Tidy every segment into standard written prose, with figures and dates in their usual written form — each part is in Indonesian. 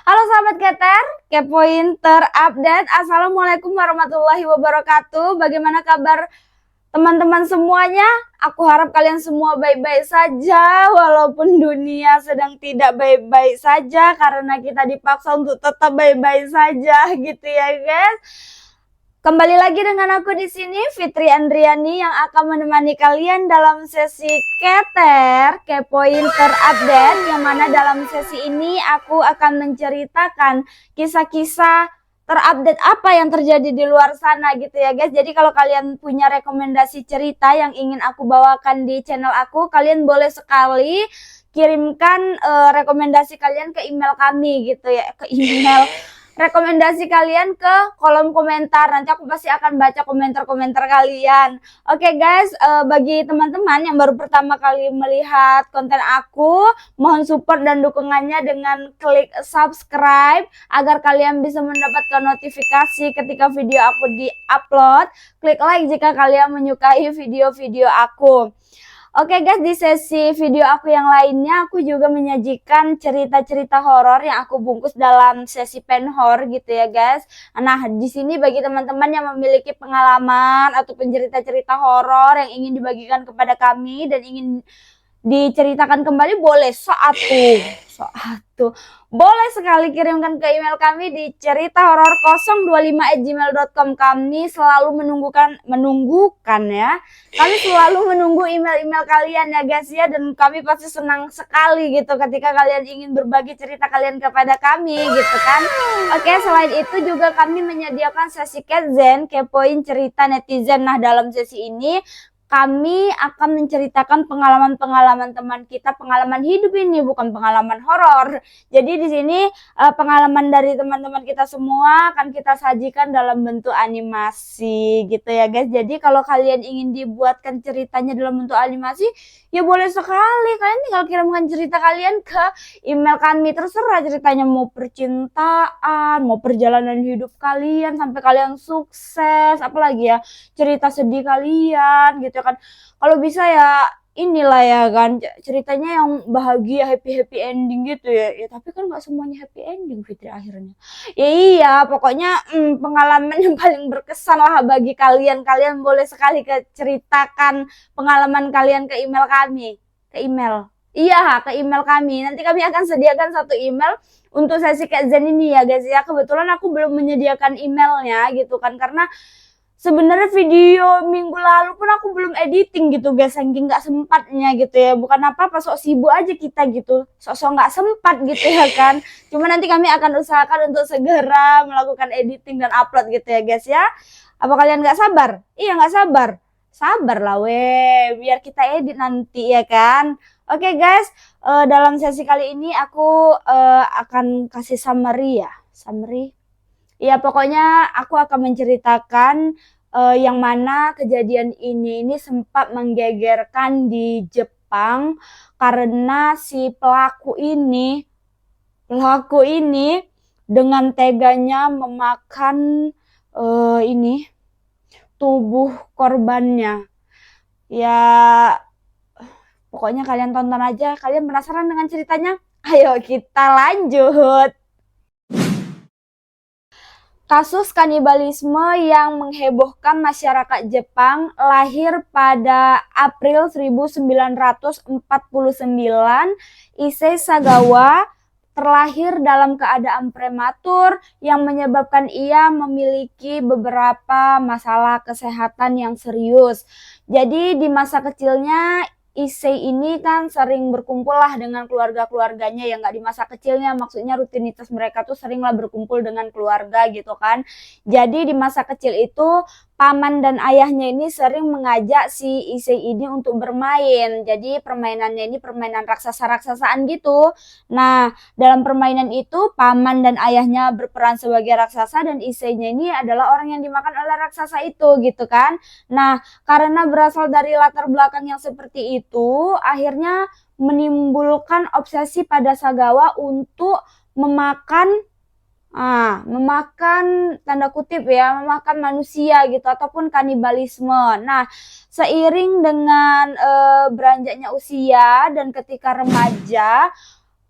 Halo sahabat Keter, kepoin terupdate. Assalamualaikum warahmatullahi wabarakatuh. Bagaimana kabar teman-teman semuanya? Aku harap kalian semua baik-baik saja, walaupun dunia sedang tidak baik-baik saja karena kita dipaksa untuk tetap baik-baik saja gitu ya guys. Kembali lagi dengan aku di sini, Fitri Andriani, yang akan menemani kalian dalam sesi Keter, kepoin terupdate, yang mana dalam sesi ini aku akan menceritakan kisah-kisah terupdate apa yang terjadi di luar sana gitu ya guys. Jadi kalau kalian punya rekomendasi cerita yang ingin aku bawakan di channel aku, kalian boleh sekali kirimkan rekomendasi kalian ke email kami gitu ya, ke email rekomendasi kalian ke kolom komentar. Nanti aku pasti akan baca komentar-komentar kalian. Oke guys, bagi teman-teman yang baru pertama kali melihat konten aku, mohon support dan dukungannya dengan klik subscribe agar kalian bisa mendapatkan notifikasi ketika video aku di-upload. Klik like jika kalian menyukai video-video aku. Oke guys, di sesi video aku yang lainnya aku juga menyajikan cerita-cerita horor yang aku bungkus dalam sesi penhor gitu ya guys. Nah, di sini bagi teman-teman yang memiliki pengalaman atau cerita-cerita horor yang ingin dibagikan kepada kami dan ingin diceritakan kembali, boleh boleh sekali kirimkan ke email kami di ceritahoror025@gmail.com. Kami selalu menunggukan ya. Kami selalu menunggu email-email kalian ya guys ya, dan kami pasti senang sekali gitu ketika kalian ingin berbagi cerita kalian kepada kami gitu kan. Oke, selain itu juga kami menyediakan sesi Ketzen, kepoin cerita netizen. Nah, dalam sesi ini kami akan menceritakan pengalaman-pengalaman teman kita, pengalaman hidup ini, bukan pengalaman horor. Jadi di sini pengalaman dari teman-teman kita semua akan kita sajikan dalam bentuk animasi gitu ya guys. Jadi kalau kalian ingin dibuatkan ceritanya dalam bentuk animasi, ya boleh sekali. Kalian tinggal kirimkan cerita kalian ke email kami, terserah ceritanya, mau percintaan, mau perjalanan hidup kalian sampai kalian sukses, apalagi ya cerita sedih kalian gitu kan. Kalau bisa ya inilah ya kan, ceritanya yang bahagia, happy ending gitu ya. Ya tapi kan nggak semuanya happy ending Fitri akhirnya. Ya iya, pokoknya pengalaman yang paling berkesan lah bagi kalian. Kalian boleh sekali ceritakan pengalaman kalian ke email kami, ke email. Iya, ke email kami. Nanti kami akan sediakan satu email untuk sesi Ketzen ini ya guys ya. Kebetulan aku belum menyediakan emailnya gitu kan, karena sebenarnya video minggu lalu pun aku belum editing gitu guys, saking nggak sempatnya gitu ya. Bukan apa-apa, sok sibuk aja kita gitu, sok nggak sempat gitu ya kan. Cuma nanti kami akan usahakan untuk segera melakukan editing dan upload gitu ya guys ya. Apa kalian nggak sabar? Iya, nggak sabar. Sabar lah weh, biar kita edit nanti ya kan. Oke guys, dalam sesi kali ini aku akan kasih summary ya. Summary. Ya pokoknya aku akan menceritakan yang mana kejadian ini sempat menggegerkan di Jepang karena si pelaku ini dengan teganya memakan ini tubuh korbannya. Ya pokoknya kalian tonton aja, kalian penasaran dengan ceritanya? Ayo kita lanjut. Kasus kanibalisme yang menghebohkan masyarakat Jepang lahir pada April 1949. Issei Sagawa terlahir dalam keadaan prematur yang menyebabkan ia memiliki beberapa masalah kesehatan yang serius. Jadi di masa kecilnya Issei ini kan sering berkumpul lah dengan keluarga-keluarganya, yang nggak di masa kecilnya, maksudnya rutinitas mereka tuh seringlah berkumpul dengan keluarga gitu kan. Jadi di masa kecil itu paman dan ayahnya ini sering mengajak si Issei ini untuk bermain. Jadi permainannya ini permainan raksasa-raksasaan gitu. Nah, dalam permainan itu paman dan ayahnya berperan sebagai raksasa dan Issei-nya ini adalah orang yang dimakan oleh raksasa itu gitu kan. Nah, karena berasal dari latar belakang yang seperti itu, akhirnya menimbulkan obsesi pada Sagawa untuk memakan tanda kutip ya, memakan manusia gitu, ataupun kanibalisme. Nah, seiring dengan beranjaknya usia dan ketika remaja,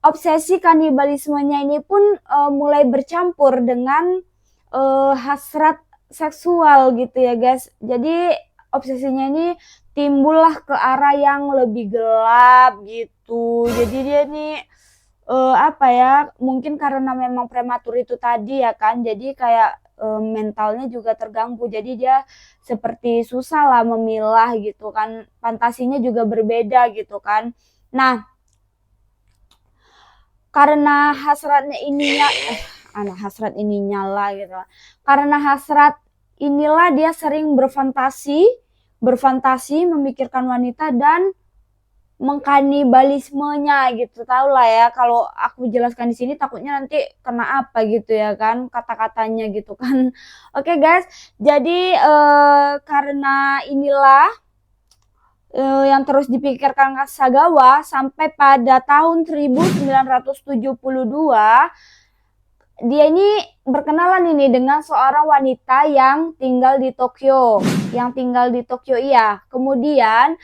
obsesi kanibalismenya ini pun mulai bercampur dengan hasrat seksual gitu ya guys. Jadi obsesinya ini timbullah ke arah yang lebih gelap gitu. Jadi dia nih apa ya, mungkin karena memang prematur itu tadi ya kan, jadi kayak mentalnya juga terganggu, jadi dia seperti susah lah memilah gitu kan, fantasinya juga berbeda gitu kan. Nah, karena hasratnya ininya anak hasrat ini nyala gitu. Karena hasrat inilah dia sering berfantasi memikirkan wanita dan mengkanibalismenya gitu. Tahu lah ya, kalau aku jelaskan di sini takutnya nanti kena apa gitu ya kan, kata-katanya gitu kan. Oke guys, jadi karena inilah yang terus dipikirkan Sagawa sampai pada tahun 1972 dia ini berkenalan ini dengan seorang wanita yang tinggal di Tokyo. Iya. Kemudian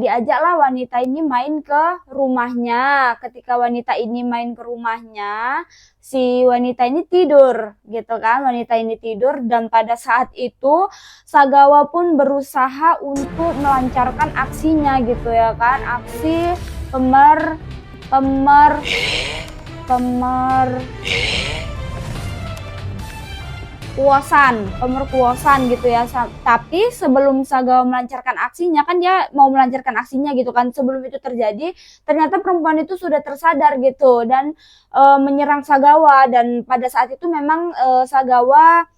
diajaklah wanita ini main ke rumahnya. Ketika wanita ini main ke rumahnya, si wanita ini tidur gitu kan. Wanita ini tidur dan pada saat itu Sagawa pun berusaha untuk melancarkan aksinya gitu ya kan. Aksi pemerkuosan gitu ya. Tapi sebelum Sagawa melancarkan aksinya, kan dia mau melancarkan aksinya gitu kan, sebelum itu terjadi ternyata perempuan itu sudah tersadar gitu dan menyerang Sagawa, dan pada saat itu memang Sagawa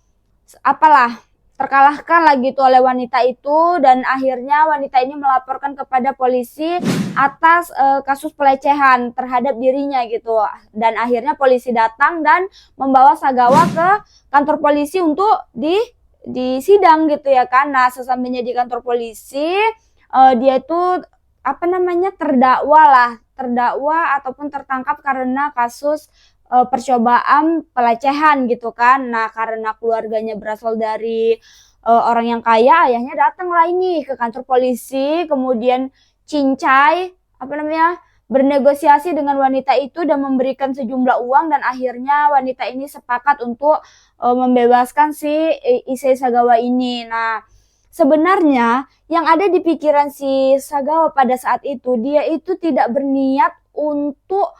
apalah terkalahkan lah gitu oleh wanita itu, dan akhirnya wanita ini melaporkan kepada polisi atas kasus pelecehan terhadap dirinya gitu, dan akhirnya polisi datang dan membawa Sagawa ke kantor polisi untuk disidang gitu ya kan. Nah, sesampainya di kantor polisi dia itu apa namanya terdakwa ataupun tertangkap karena kasus percobaan pelecehan gitu kan. Nah, karena keluarganya berasal dari orang yang kaya, ayahnya datanglah ini ke kantor polisi, kemudian cincai bernegosiasi dengan wanita itu dan memberikan sejumlah uang, dan akhirnya wanita ini sepakat untuk membebaskan si Issei Sagawa ini. Nah, sebenarnya yang ada di pikiran si Sagawa pada saat itu, dia itu tidak berniat untuk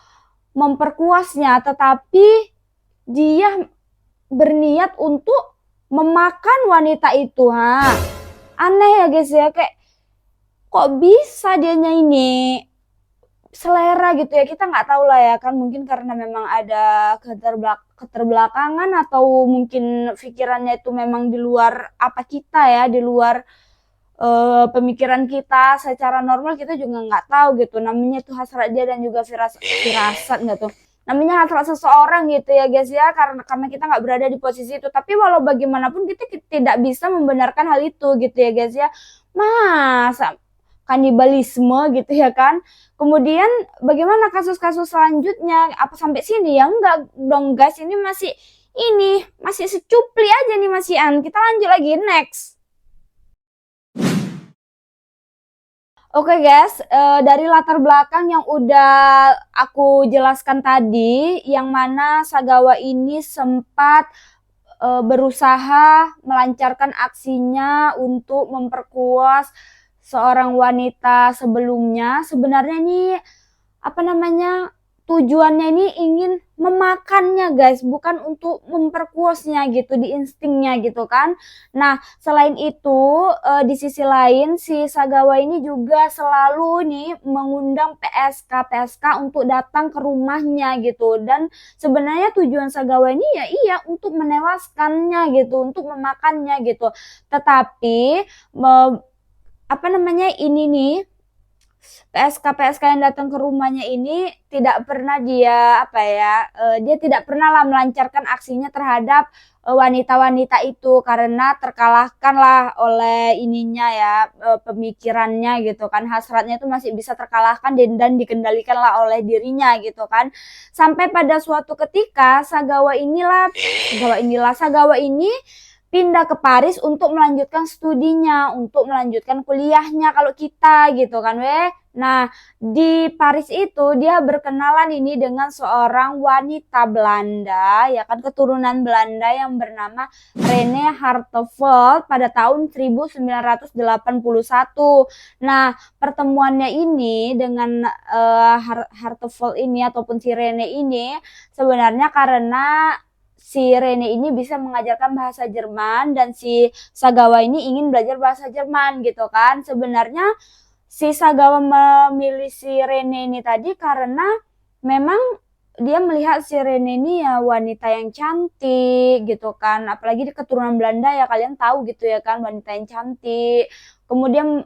memperkuasnya, tetapi dia berniat untuk memakan wanita itu. Aneh ya guys ya, kayak kok bisa dianya ini selera gitu ya, kita nggak tahu lah ya kan, mungkin karena memang ada keterbelakangan atau mungkin pikirannya itu memang di luar apa kita ya, di luar pemikiran kita. Secara normal kita juga nggak tahu gitu, namanya itu hasrat dia dan juga firasat nggak tuh, namanya hasrat seseorang gitu ya guys ya, karena kita nggak berada di posisi itu. Tapi walau bagaimanapun kita tidak bisa membenarkan hal itu gitu ya guys ya, masa kanibalisme gitu ya kan. Kemudian bagaimana kasus-kasus selanjutnya, apa sampai sini ya? Enggak dong guys, ini masih secupli aja nih Mas Ian. Kita lanjut lagi, next. Oke guys, dari latar belakang yang udah aku jelaskan tadi, yang mana Sagawa ini sempat berusaha melancarkan aksinya untuk memperkuas seorang wanita sebelumnya. Sebenarnya ini tujuannya ini ingin memakannya guys, bukan untuk memperkuasnya gitu, di instingnya gitu kan. Nah, selain itu di sisi lain si Sagawa ini juga selalu nih mengundang PSK untuk datang ke rumahnya gitu, dan sebenarnya tujuan Sagawa ini ya iya untuk menewaskannya gitu, untuk memakannya gitu. Tetapi ini nih PSK yang datang ke rumahnya ini tidak pernah dia dia tidak pernah lah melancarkan aksinya terhadap wanita-wanita itu, karena terkalahkan lah oleh ininya ya, pemikirannya gitu kan, hasratnya itu masih bisa terkalahkan dan dikendalikan lah oleh dirinya gitu kan. Sampai pada suatu ketika Sagawa ini pindah ke Paris untuk melanjutkan studinya, untuk melanjutkan kuliahnya kalau kita gitu kan weh. Nah, di Paris itu dia berkenalan ini dengan seorang wanita Belanda, ya kan keturunan Belanda yang bernama Rene Hartevelt pada tahun 1981. Nah, pertemuannya ini dengan Hartevelt ini ataupun si Rene ini sebenarnya karena si Rene ini bisa mengajarkan bahasa Jerman dan si Sagawa ini ingin belajar bahasa Jerman gitu kan. Sebenarnya si Sagawa memilih si Rene ini tadi karena memang dia melihat si Rene ini ya wanita yang cantik gitu kan, apalagi di keturunan Belanda ya kalian tahu gitu ya kan, wanita yang cantik. Kemudian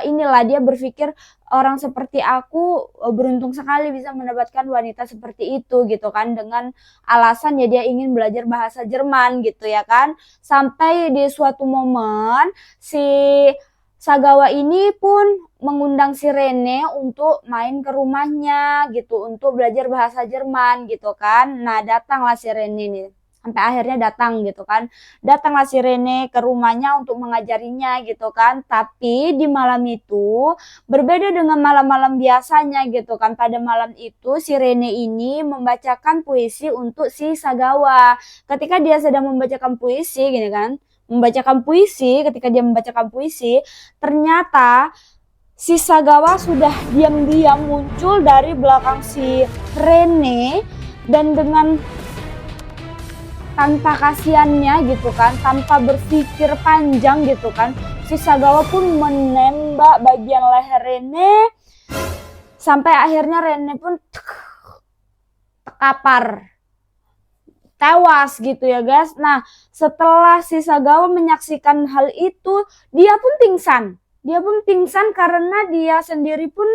inilah dia berpikir orang seperti aku beruntung sekali bisa mendapatkan wanita seperti itu gitu kan, dengan alasan ya dia ingin belajar bahasa Jerman gitu ya kan. Sampai di suatu momen si Sagawa ini pun mengundang si Rene untuk main ke rumahnya gitu, untuk belajar bahasa Jerman gitu kan. Nah, datanglah si Rene nih. Sampai akhirnya datang gitu kan. Datanglah si Rene ke rumahnya untuk mengajarinya gitu kan. Tapi di malam itu berbeda dengan malam-malam biasanya gitu kan. Pada malam itu si Rene ini membacakan puisi untuk si Sagawa. Ketika dia sedang membacakan puisi gini kan, ketika dia membacakan puisi, ternyata si Sagawa sudah diam-diam muncul dari belakang si Rene dan dengan tanpa kasihannya gitu kan, tanpa berpikir panjang gitu kan, si Sagawa pun menembak bagian leher Rene sampai akhirnya Rene pun terkapar, tewas gitu ya guys. Nah, setelah si Sagawa menyaksikan hal itu, dia pun pingsan. Dia pun pingsan karena dia sendiri pun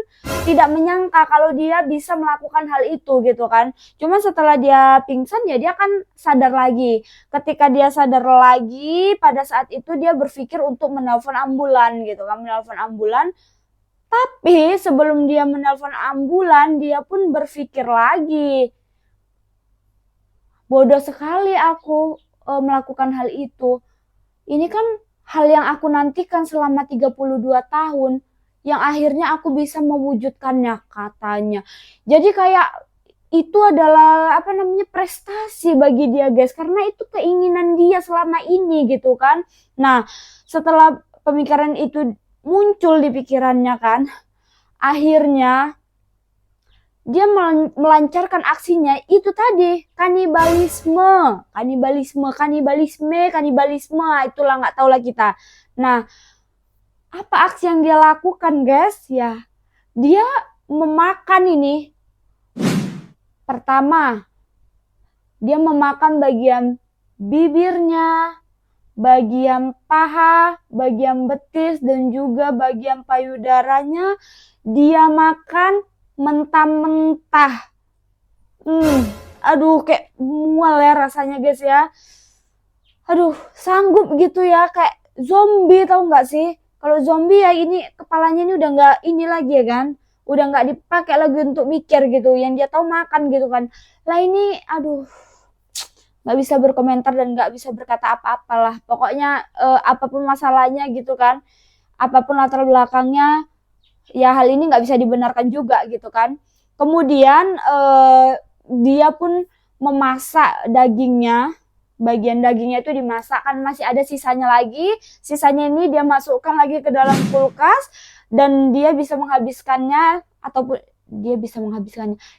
tidak menyangka kalau dia bisa melakukan hal itu gitu kan. Cuma setelah dia pingsan ya dia kan sadar lagi. Ketika dia sadar lagi, pada saat itu dia berpikir untuk menelpon ambulan gitu kan, menelpon ambulan. Tapi sebelum dia menelpon ambulan, dia pun berpikir lagi, bodoh sekali aku melakukan hal itu. Ini kan hal yang aku nantikan selama 32 tahun, yang akhirnya aku bisa mewujudkannya katanya. Jadi kayak itu adalah apa namanya prestasi bagi dia guys, karena itu keinginan dia selama ini gitu kan. Nah, setelah pemikiran itu muncul di pikirannya kan, akhirnya dia melancarkan aksinya itu tadi, kanibalisme, itulah nggak tahu lah kita. Nah, apa aksi yang dia lakukan guys? Ya, dia memakan ini. Pertama, dia memakan bagian bibirnya, bagian paha, bagian betis, dan juga bagian payudaranya. Dia makan mentah-mentah. Aduh kayak mual ya rasanya guys ya. Aduh sanggup gitu ya, kayak zombie tau gak sih. Kalau zombie ya ini kepalanya ini udah gak ini lagi ya kan, udah gak dipakai lagi untuk mikir gitu, yang dia tahu makan gitu kan. Lah ini aduh gak bisa berkomentar dan gak bisa berkata apa-apalah. Pokoknya apapun masalahnya gitu kan, apapun latar belakangnya, ya hal ini nggak bisa dibenarkan juga gitu kan. Kemudian dia pun memasak dagingnya, bagian dagingnya itu dimasak kan masih ada sisanya lagi. Sisanya ini dia masukkan lagi ke dalam kulkas dan dia bisa menghabiskannya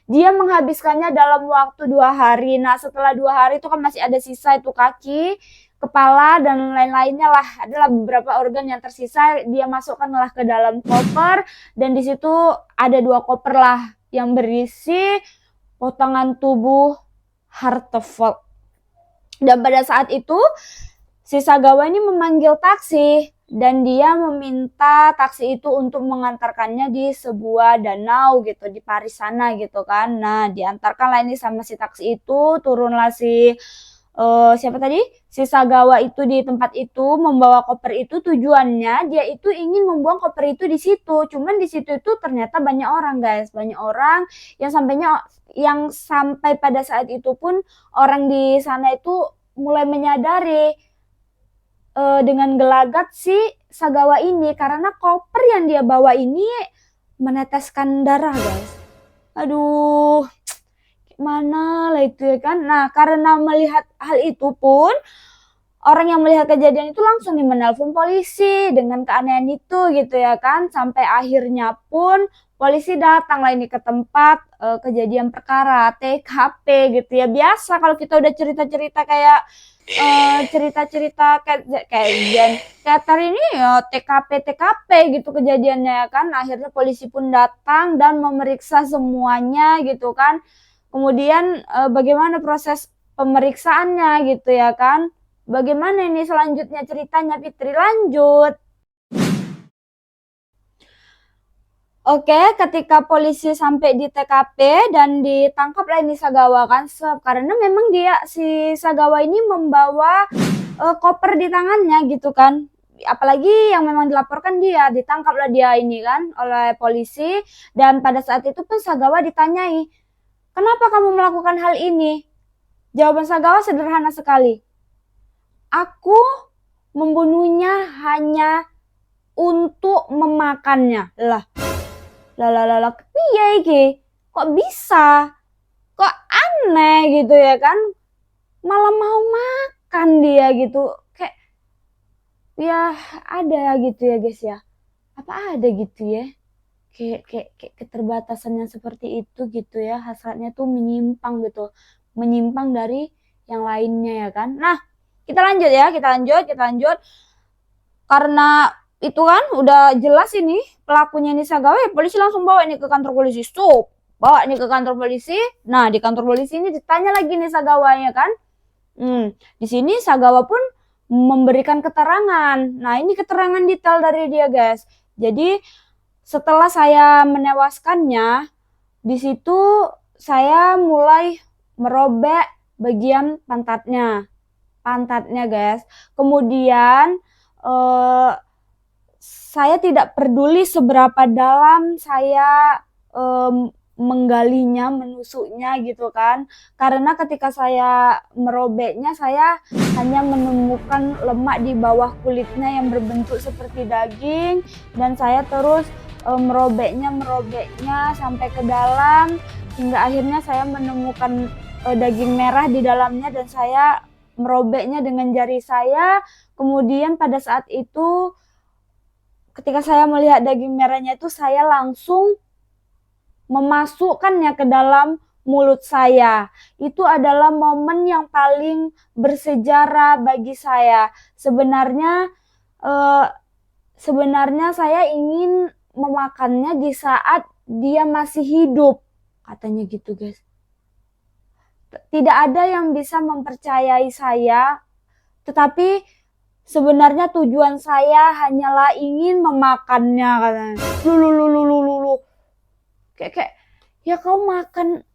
dia menghabiskannya dalam waktu 2 hari. Nah, setelah 2 hari itu kan masih ada sisa itu kaki, kepala dan lain-lainnya lah, adalah beberapa organ yang tersisa, dia masukkanlah ke dalam koper dan di situ ada 2 koper lah yang berisi potongan tubuh Hartevelt. Dan pada saat itu si Sagawa ini memanggil taksi dan dia meminta taksi itu untuk mengantarkannya di sebuah danau gitu di Paris sana gitu kan. Nah, diantarkanlah ini sama si taksi itu, turunlah si siapa tadi? Si Sagawa itu di tempat itu membawa koper itu, tujuannya dia itu ingin membuang koper itu di situ. Cuman di situ itu ternyata banyak orang guys, banyak orang yang sampai pada saat itu pun orang di sana itu mulai menyadari dengan gelagat si Sagawa ini karena koper yang dia bawa ini meneteskan darah, guys. Aduh, gimana lah itu ya kan. Nah, karena melihat hal itu pun orang yang melihat kejadian itu langsung menelpon polisi dengan keanehan itu gitu ya kan. Sampai akhirnya pun polisi datang lah ini ke tempat kejadian perkara, TKP gitu ya. Biasa kalau kita udah cerita-cerita kayak cerita-cerita kayak hari ini ya TKP gitu kejadiannya ya kan. Akhirnya polisi pun datang dan memeriksa semuanya gitu kan. Kemudian bagaimana proses pemeriksaannya gitu ya kan. Bagaimana ini selanjutnya ceritanya, Fitri? Lanjut. Oke, ketika polisi sampai di TKP dan ditangkaplah ini Sagawa kan, karena memang dia si Sagawa ini membawa koper di tangannya gitu kan. Apalagi yang memang dilaporkan dia, ditangkaplah dia ini kan oleh polisi. Dan pada saat itu pun Sagawa ditanyai, kenapa kamu melakukan hal ini? Jawaban Sagawa sederhana sekali, aku membunuhnya hanya untuk memakannya. Lah, piye iki? Kok bisa? Kok aneh gitu ya kan? Malah mau makan dia gitu. Kayak ya ada gitu ya guys ya. Apa ada gitu ya? Kayak keterbatasannya seperti itu gitu ya. Hasratnya tuh menyimpang gitu. Menyimpang dari yang lainnya ya kan. Nah, kita lanjut ya, kita lanjut. Karena itu kan udah jelas ini pelakunya ini Sagawa, ya polisi langsung bawa ini ke kantor polisi. Bawa ini ke kantor polisi. Nah, di kantor polisi ini ditanya lagi nih Sagawanya kan. Di sini Sagawa pun memberikan keterangan. Nah, ini keterangan detail dari dia, guys. Jadi, setelah saya menewaskannya, di situ saya mulai merobek bagian pantatnya, guys. Kemudian saya tidak peduli seberapa dalam saya menggalinya, menusuknya gitu kan. Karena ketika saya merobeknya, saya hanya menemukan lemak di bawah kulitnya yang berbentuk seperti daging. Dan saya terus merobeknya sampai ke dalam, hingga akhirnya saya menemukan daging merah di dalamnya. Dan saya merobeknya dengan jari saya. Kemudian pada saat itu, ketika saya melihat daging merahnya itu, saya langsung memasukkannya ke dalam mulut saya. Itu adalah momen yang paling bersejarah bagi saya. Sebenarnya saya ingin memakannya di saat dia masih hidup, katanya gitu guys. Tidak ada yang bisa mempercayai saya, tetapi sebenarnya tujuan saya hanyalah ingin memakannya, katanya. Lu. Kayak ya kau makan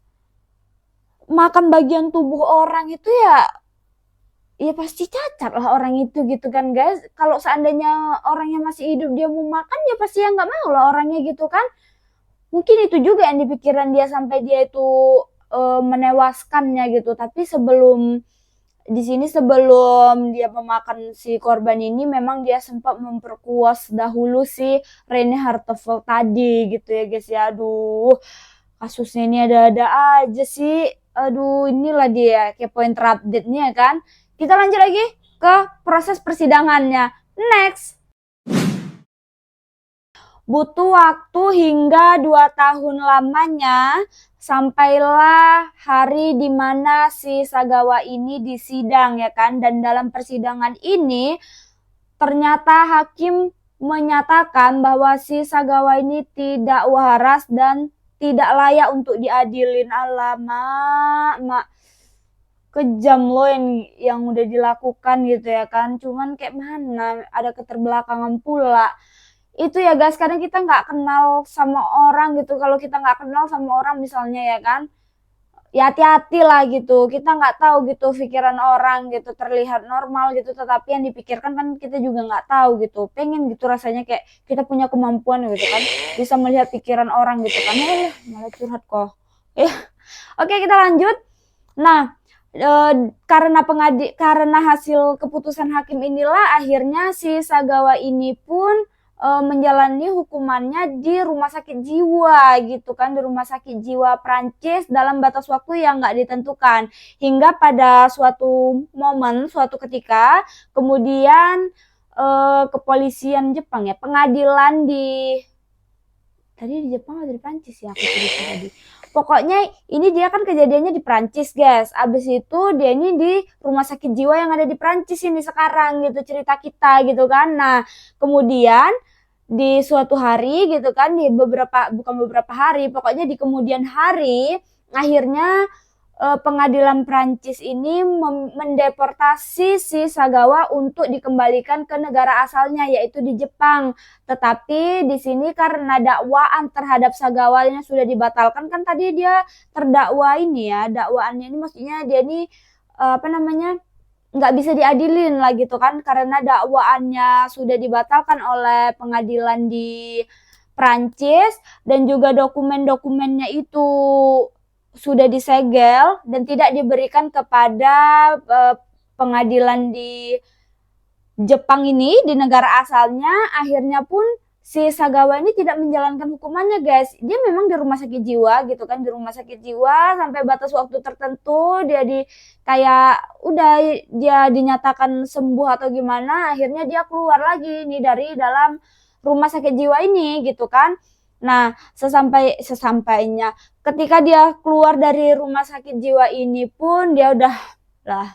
bagian tubuh orang itu ya pasti cacat lah orang itu gitu kan guys. Kalau seandainya orangnya masih hidup dia mau makan, ya pasti ya nggak mau lah orangnya gitu kan. Mungkin itu juga yang dipikiran dia sampai dia itu menewaskannya gitu. Tapi sebelum dia memakan si korban ini, memang dia sempat memperkuas dahulu si Rene Hartevelt tadi gitu ya guys ya. Aduh, kasusnya ini ada-ada aja sih. Aduh, inilah dia kayak poin terupdate-nya kan. Kita lanjut lagi ke proses persidangannya. Next. Butuh waktu hingga 2 tahun lamanya, sampailah hari di mana si Sagawa ini disidang ya kan. Dan dalam persidangan ini ternyata hakim menyatakan bahwa si Sagawa ini tidak waras dan tidak layak untuk diadilin. Alamak, kejam loh yang udah dilakukan gitu ya kan. Cuman kayak mana ada keterbelakangan pula. Itu ya guys, kadang kita nggak kenal sama orang gitu. Kalau kita nggak kenal sama orang misalnya ya kan, ya hati-hati lah gitu. Kita nggak tahu gitu pikiran orang gitu, terlihat normal gitu, tetapi yang dipikirkan kan kita juga nggak tahu gitu. Pengen gitu rasanya kayak kita punya kemampuan gitu kan, bisa melihat pikiran orang gitu kan. Malah curhat kok. Oke, kita lanjut. Nah, Karena hasil keputusan hakim inilah akhirnya si Sagawa ini pun menjalani hukumannya di rumah sakit jiwa gitu kan, di rumah sakit jiwa Prancis dalam batas waktu yang nggak ditentukan, hingga pada suatu momen, suatu ketika kemudian kepolisian Jepang ya, pengadilan di Jepang atau di Prancis ya, aku cerita tadi. Pokoknya ini dia kan kejadiannya di Prancis, guys. Abis itu dia ini di rumah sakit jiwa yang ada di Prancis ini sekarang gitu, cerita kita gitu kan. Nah, kemudian di suatu hari gitu kan, bukan beberapa hari, pokoknya di kemudian hari akhirnya pengadilan Prancis ini mendeportasi si Sagawa untuk dikembalikan ke negara asalnya, yaitu di Jepang. Tetapi di sini karena dakwaan terhadap Sagawanya sudah dibatalkan, kan tadi dia terdakwa ini ya, dakwaannya ini maksudnya dia ini apa namanya, nggak bisa diadilin lah gitu kan, karena dakwaannya sudah dibatalkan oleh pengadilan di Prancis, dan juga dokumen-dokumennya itu sudah disegel dan tidak diberikan kepada pengadilan di Jepang ini, di negara asalnya. Akhirnya pun si Sagawa ini tidak menjalankan hukumannya, guys. Dia memang di rumah sakit jiwa gitu kan, di rumah sakit jiwa sampai batas waktu tertentu, dia kayak udah dia dinyatakan sembuh atau gimana, akhirnya dia keluar lagi nih dari dalam rumah sakit jiwa ini gitu kan. Nah, sesampainya ketika dia keluar dari rumah sakit jiwa ini pun dia udah lah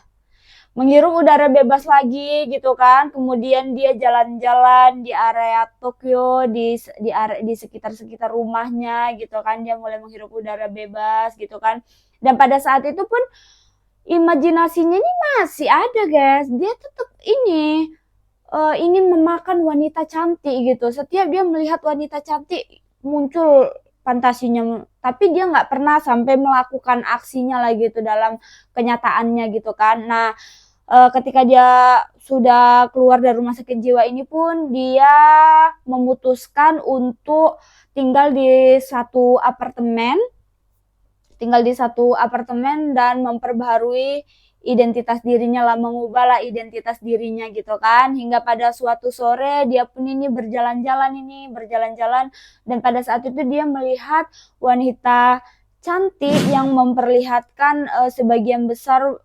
menghirup udara bebas lagi gitu kan. Kemudian dia jalan-jalan di area Tokyo, di sekitar rumahnya gitu kan. Dia mulai menghirup udara bebas gitu kan. Dan pada saat itu pun imajinasinya ini masih ada, guys. Dia tetap ingin memakan wanita cantik gitu. Setiap dia melihat wanita cantik muncul fantasinya, tapi dia nggak pernah sampai melakukan aksinya lagi gitu dalam kenyataannya gitu kan. Nah, ketika dia sudah keluar dari rumah sakit jiwa ini pun dia memutuskan untuk tinggal di satu apartemen dan memperbaharui identitas dirinya lah, mengubahlah identitas dirinya gitu kan. Hingga pada suatu sore dia pun ini berjalan-jalan, dan pada saat itu dia melihat wanita cantik yang memperlihatkan sebagian besar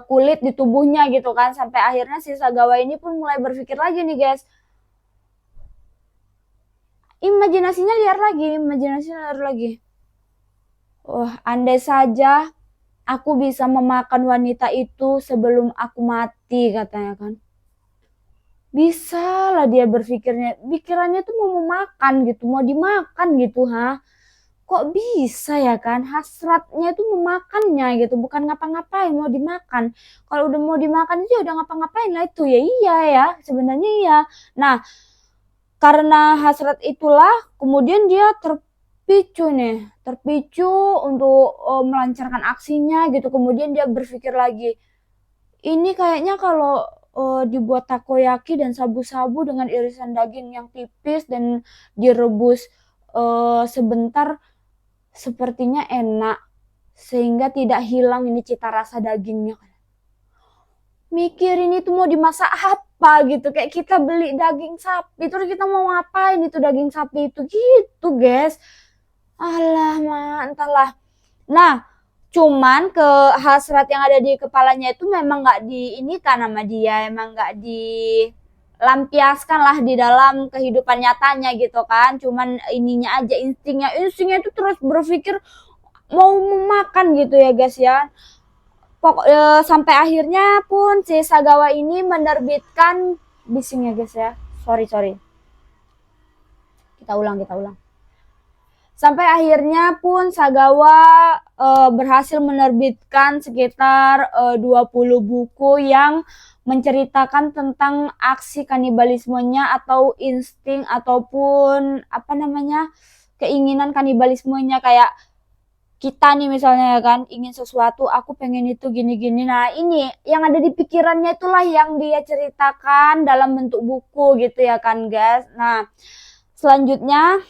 kulit di tubuhnya gitu kan. Sampai akhirnya si Sagawa ini pun mulai berpikir lagi nih, guys. Imajinasinya liar lagi. Andai saja aku bisa memakan wanita itu sebelum aku mati, katanya kan. Bisa lah dia pikirannya tuh mau memakan gitu, mau dimakan gitu, kok bisa ya kan, hasratnya itu memakannya gitu, bukan ngapa-ngapain, mau dimakan. Kalau udah mau dimakan itu udah ngapa-ngapain lah itu, ya iya ya, sebenarnya iya. Nah, karena hasrat itulah kemudian dia terpicu untuk melancarkan aksinya gitu. Kemudian dia berpikir lagi, ini kayaknya kalau dibuat takoyaki dan sabu-sabu dengan irisan daging yang tipis dan direbus sebentar, sepertinya enak, sehingga tidak hilang ini cita rasa dagingnya. Mikirin itu mau dimasak apa gitu, kayak kita beli daging sapi terus kita mau ngapain itu daging sapi itu gitu, guys. Alah, entahlah. Nah, cuman hasrat yang ada di kepalanya itu memang nggak diinikan sama dia, emang nggak dilampiaskan lah di dalam kehidupan nyatanya gitu kan. Cuman ininya aja, instingnya itu terus berpikir mau memakan gitu ya, guys ya. Sampai akhirnya pun si Sagawa ini menerbitkan, bising ya guys ya, sorry kita ulang. Sampai akhirnya pun Sagawa berhasil menerbitkan sekitar 20 buku yang menceritakan tentang aksi kanibalismenya atau insting ataupun keinginan kanibalismenya. Kayak kita nih misalnya ya kan, ingin sesuatu, aku pengen itu gini-gini. Nah, ini yang ada di pikirannya itulah yang dia ceritakan dalam bentuk buku gitu ya kan, guys. Nah, selanjutnya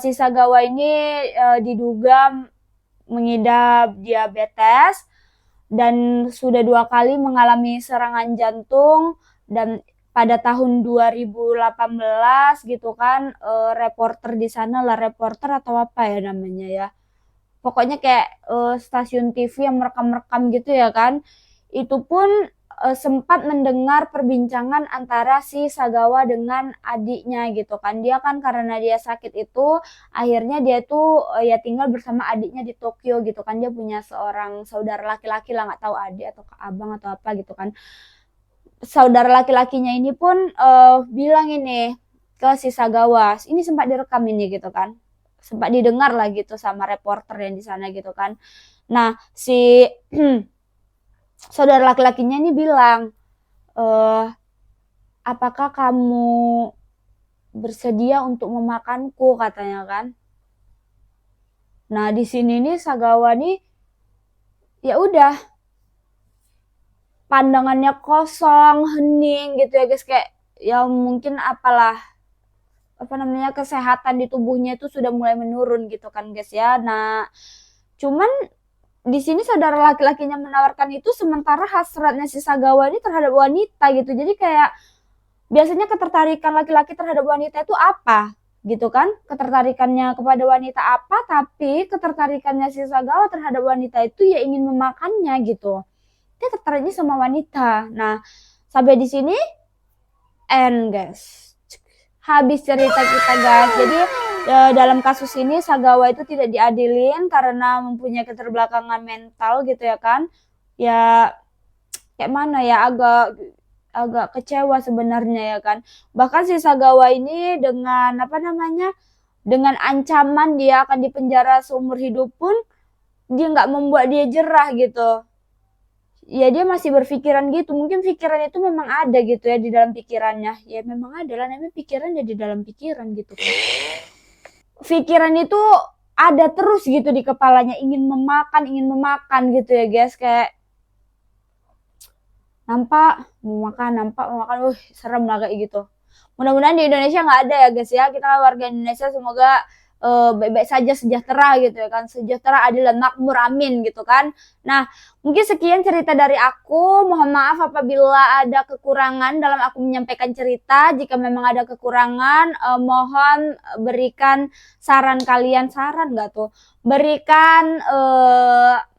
si Sagawa ini diduga mengidap diabetes, dan sudah 2 kali mengalami serangan jantung. Dan pada tahun 2018 gitu kan, reporter di sana lah, reporter atau apa ya namanya ya, pokoknya kayak stasiun TV yang merekam-rekam gitu ya kan, itu pun sempat mendengar perbincangan antara si Sagawa dengan adiknya gitu kan. Dia kan karena dia sakit itu akhirnya dia tuh ya tinggal bersama adiknya di Tokyo gitu kan. Dia punya seorang saudara laki-laki lah, nggak tahu adik atau abang atau apa gitu kan. Saudara laki-lakinya ini pun bilang ini ke si Sagawa, ini sempat direkam ini gitu kan, sempat didengar lah gitu sama reporter yang di sana gitu kan. Nah si saudara laki-lakinya ini bilang, apakah kamu bersedia untuk memakanku, katanya kan. Nah di sini nih Sagawa nih ya udah, pandangannya kosong, hening gitu ya guys, kayak ya mungkin apalah, apa namanya, kesehatan di tubuhnya itu sudah mulai menurun gitu kan guys ya. Nah cuman di sini saudara laki-lakinya menawarkan itu, sementara hasratnya si Sagawa ini terhadap wanita gitu. Jadi kayak biasanya ketertarikan laki-laki terhadap wanita itu apa gitu kan, ketertarikannya kepada wanita apa, tapi ketertarikannya si Sagawa terhadap wanita itu ya ingin memakannya gitu. Dia tertariknya sama wanita. Nah sampai di sini end guys, habis cerita kita guys. Jadi dalam kasus ini Sagawa itu tidak diadilin karena mempunyai keterbelakangan mental gitu ya kan. Ya kayak mana ya, agak kecewa sebenarnya ya kan. Bahkan si Sagawa ini dengan apa namanya, dengan ancaman dia akan dipenjara seumur hidup pun dia nggak membuat dia jerah gitu. Ya dia masih berpikiran gitu, mungkin pikiran itu memang ada gitu ya di dalam pikirannya. Ya memang ada lah, namanya pikiran ya di dalam pikiran gitu kan. Pikiran itu ada terus gitu di kepalanya, ingin memakan gitu ya guys, kayak nampak mau makan, serem lah kayak gitu. Mudah-mudahan di Indonesia nggak ada ya guys ya, kita warga Indonesia semoga baik-baik saja, sejahtera gitu ya kan, sejahtera, adil dan makmur, amin gitu kan. Nah mungkin sekian cerita dari aku, mohon maaf apabila ada kekurangan dalam aku menyampaikan cerita. Jika memang ada kekurangan, mohon berikan saran kalian, saran nggak tuh, berikan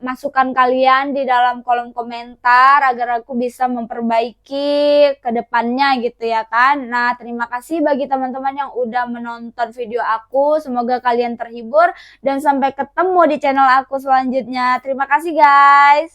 masukan kalian di dalam kolom komentar agar aku bisa memperbaiki ke depannya gitu ya kan. Nah terima kasih bagi teman-teman yang udah menonton video aku, semoga kalian terhibur dan sampai ketemu di channel aku selanjutnya. Terima kasih guys.